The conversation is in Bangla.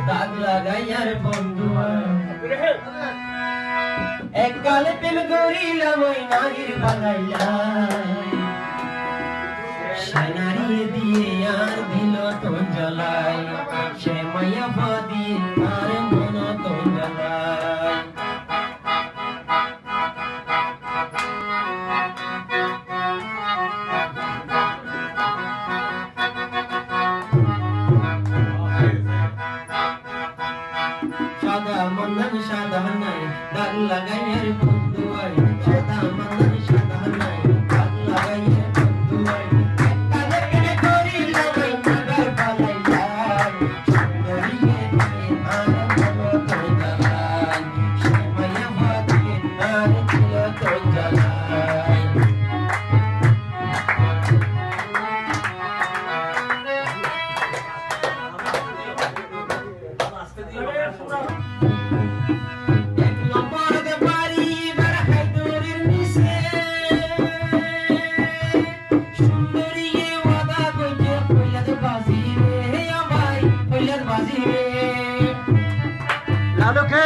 দাগ লাগাইয়ার বন্ধু এককালে প্রেম করিলাম ওই নারীর বাগাইয়া সে নারী দিয়ে আর দিল তোর জ্বালাই সে মায়া ফাদি আর মন তোর জ্বালাই সাদা মন্দন সাদা নাই দাগ লাগাইয়ার বন্ধু সাদা মন্দন সাদা নাই দাগ লাগাইয়ার বন্ধু এককালে প্রেম করিলাম ওই নারীর বাগাইয়া সুন্দরী দিয়ে আর মন তোর জ্বালাই সে মায়া ফাদি আর দিল তোর জ্বালাই Lalu ke?